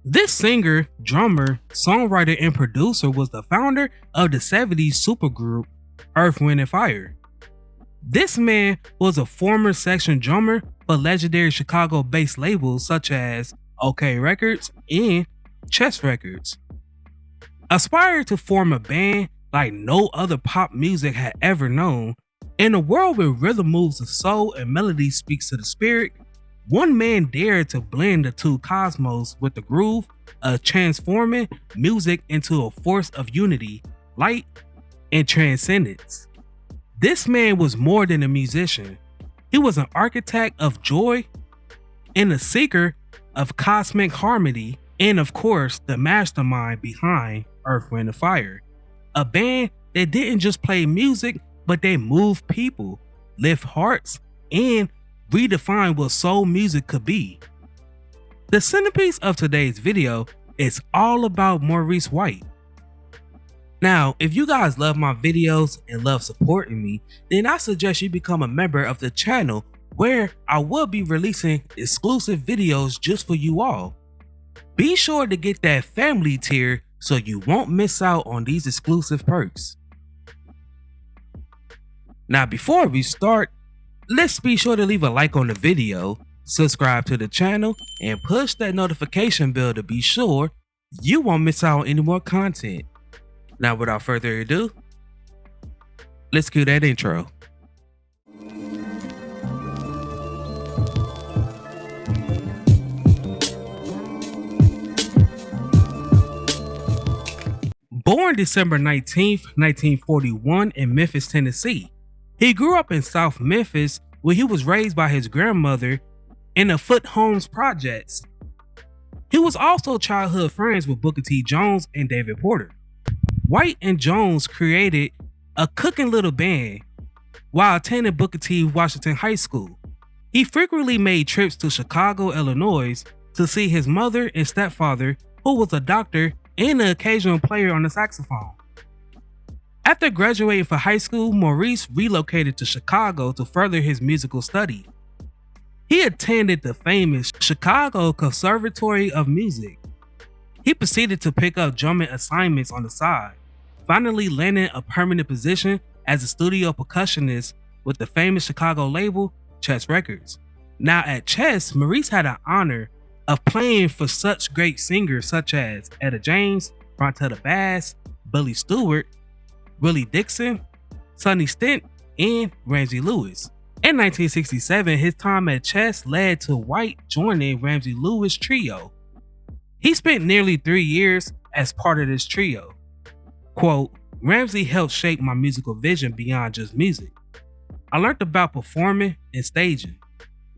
This singer, drummer, songwriter, and producer was the founder of the 70s supergroup Earth, Wind & Fire. This man was a former section drummer for legendary Chicago-based labels such as OK Records and Chess Records. Aspired to form a band like no other pop music had ever known, in a world where rhythm moves the soul and melody speaks to the spirit, one man dared to blend the two cosmos with the groove of transforming music into a force of unity, light, and transcendence. This man was more than a musician. He was an architect of joy and a seeker of cosmic harmony, and of course, the mastermind behind Earth, Wind & Fire. A band that didn't just play music, but they moved people, lift hearts, and redefine what soul music could be. The centerpiece of today's video is all about Maurice White. Now, if you guys love my videos and love supporting me, then I suggest you become a member of the channel where I will be releasing exclusive videos just for you all. Be sure to get that family tier so you won't miss out on these exclusive perks. Now, before we start, let's be sure to leave a like on the video, subscribe to the channel, and push that notification bell to be sure you won't miss out on any more content. Now, without further ado, let's cue that intro. Born December 19th, 1941 in Memphis, Tennessee, he grew up in South Memphis where he was raised by his grandmother in the Foot Homes projects. He was also childhood friends with Booker T. Jones and David Porter. White and Jones created a cooking little band while attending Booker T. Washington High School. He frequently made trips to Chicago, Illinois to see his mother and stepfather, who was a doctor and an occasional player on the saxophone. After graduating from high school, Maurice relocated to Chicago to further his musical study. He attended the famous Chicago Conservatory of Music. He proceeded to pick up drumming assignments on the side, finally landing a permanent position as a studio percussionist with the famous Chicago label Chess Records. Now at Chess, Maurice had an honor of playing for such great singers such as Etta James, Bronetta Bass, Billy Stewart, Willie Dixon, Sonny Stitt, and Ramsey Lewis. In 1967, his time at Chess led to White joining Ramsey Lewis Trio. He spent nearly 3 years as part of this trio. Quote, Ramsey helped shape my musical vision beyond just music. I learned about performing and staging.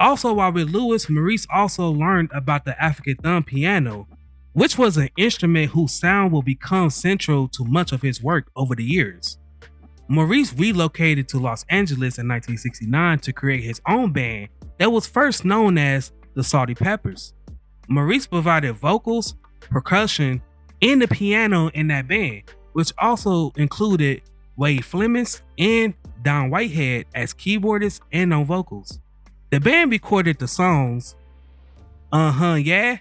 Also, while with Lewis, Maurice also learned about the African thumb piano, which was an instrument whose sound will become central to much of his work over the years. Maurice relocated to Los Angeles in 1969 to create his own band that was first known as the Salty Peppers. Maurice provided vocals, percussion, and the piano in that band, which also included Wade Flemings and Don Whitehead as keyboardists and on vocals. The band recorded the songs Yeah,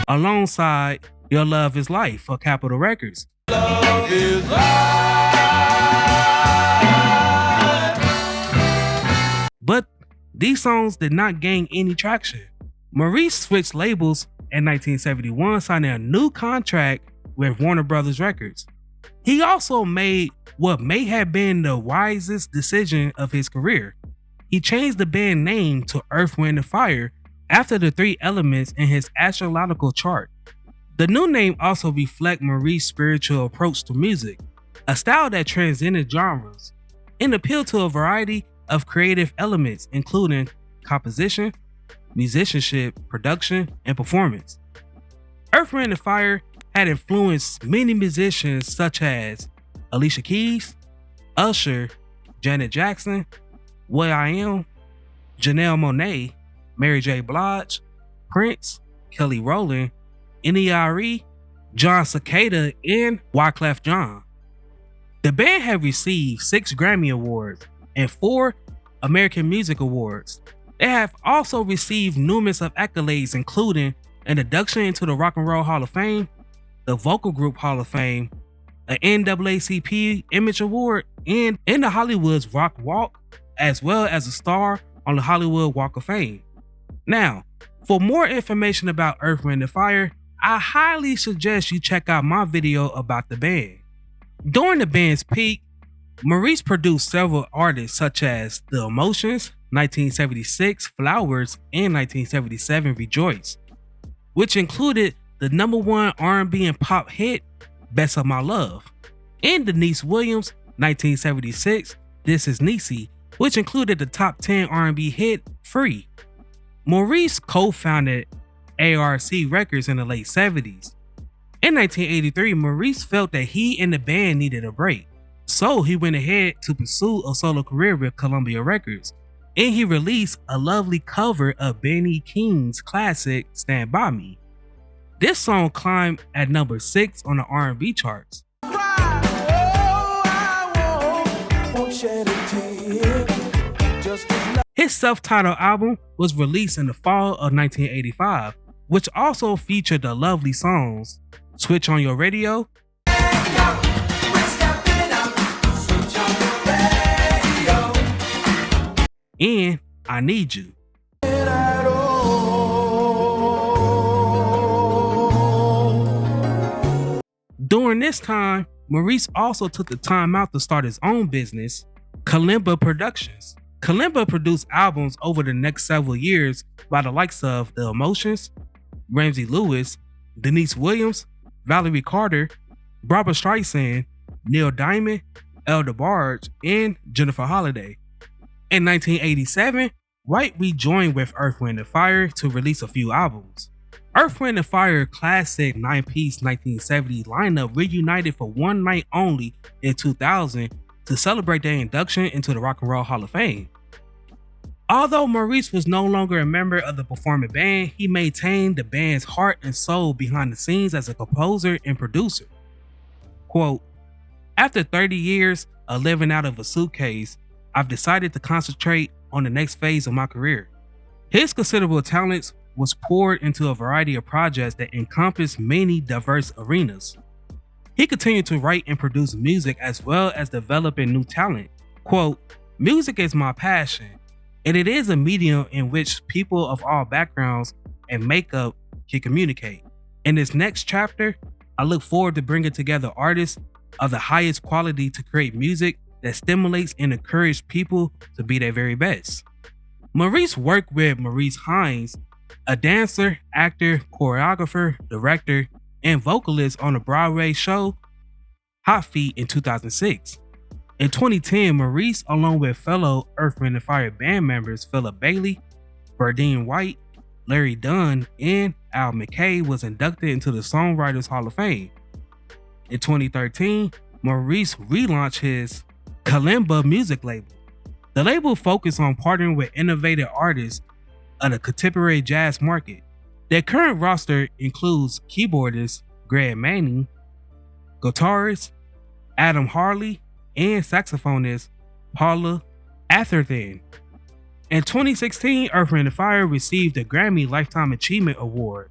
alongside Your Love Is Life for Capitol Records. Love is life. But these songs did not gain any traction. Maurice switched labels in 1971, signing a new contract with Warner Brothers Records. He also made what may have been the wisest decision of his career. He changed the band name to Earth, Wind & Fire after the 3 elements in his astrological chart. The new name also reflects Maurice's spiritual approach to music, a style that transcended genres and appealed to a variety of creative elements including composition, musicianship, production, and performance. Earth, Wind & Fire had influenced many musicians such as Alicia Keys, Usher, Janet Jackson, will.i.am, Janelle Monáe, Mary J. Blige, Prince, Kelly Rowland, N.E.R.E., John Cicada, and Wyclef Jean. The band have received 6 Grammy Awards and 4 American Music Awards. They have also received numerous of accolades, including an induction into the Rock and Roll Hall of Fame, the Vocal Group Hall of Fame, an NAACP Image Award, and in the Hollywood's Rock Walk, as well as a star on the Hollywood Walk of Fame. Now, for more information about Earth, Wind & Fire, I highly suggest you check out my video about the band. During the band's peak, Maurice produced several artists such as The Emotions, 1976, Flowers, and 1977, Rejoice, which included the #1 R&B and pop hit, Best of My Love, and Denise Williams, 1976, This Is Niecy, which included the top 10 R&B hit, Free. Maurice co-founded ARC Records in the late 70s. In 1983, Maurice felt that he and the band needed a break, so he went ahead to pursue a solo career with Columbia Records, and he released a lovely cover of Benny King's classic Stand By Me. This song climbed at number 6 on the R&B charts. His self-titled album was released in the fall of 1985, which also featured the lovely songs Switch on Your Radio, and I Need You. During this time, Maurice also took the time out to start his own business, Kalimba Productions. Kalimba produced albums over the next several years by the likes of The Emotions, Ramsey Lewis, Denise Williams, Valerie Carter, Barbra Streisand, Neil Diamond, El DeBarge, and Jennifer Holliday. In 1987, White rejoined with Earth, Wind & Fire to release a few albums. Earth, Wind & Fire classic 9-piece 1970 lineup reunited for one night only in 2000 to celebrate their induction into the Rock and Roll Hall of Fame. Although Maurice was no longer a member of the performing band, he maintained the band's heart and soul behind the scenes as a composer and producer. Quote, "After 30 years of living out of a suitcase, I've decided to concentrate on the next phase of my career." His considerable talents was poured into a variety of projects that encompassed many diverse arenas. He continued to write and produce music as well as developing new talent. Quote, "Music is my passion, and it is a medium in which people of all backgrounds and makeup can communicate. In this next chapter, I look forward to bringing together artists of the highest quality to create music that stimulates and encourages people to be their very best." Maurice worked with Maurice Hines, a dancer, actor, choreographer, director, and vocalist on the Broadway show Hot Feet in 2006. In 2010, Maurice, along with fellow Earth, Wind & Fire band members Philip Bailey, Berdine White, Larry Dunn, and Al McKay, was inducted into the Songwriters Hall of Fame. In 2013, Maurice relaunched his Kalimba music label. The label focused on partnering with innovative artists of the contemporary jazz market. Their current roster includes keyboardist Greg Manning, guitarist Adam Harley, and saxophonist Paula Atherton. In 2016, Earth, Wind & Fire received the Grammy Lifetime Achievement Award.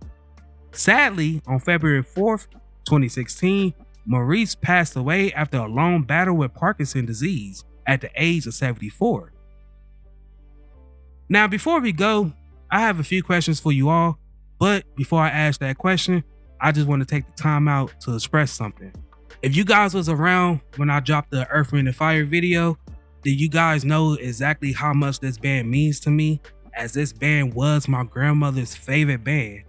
Sadly, on February 4th, 2016, Maurice passed away after a long battle with Parkinson's disease at the age of 74. Now, before we go, I have a few questions for you all, but before I ask that question, I just want to take the time out to express something. If you guys was around when I dropped the Earth, Wind & Fire video, then you guys know exactly how much this band means to me, as this band was my grandmother's favorite band.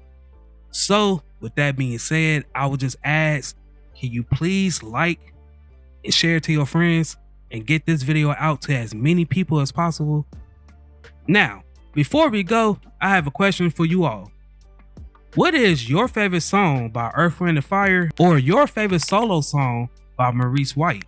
So, with that being said, I would just ask, can you please like and share to your friends and get this video out to as many people as possible? Now, before we go, I have a question for you all. What is your favorite song by Earth, Wind & Fire, or your favorite solo song by Maurice White?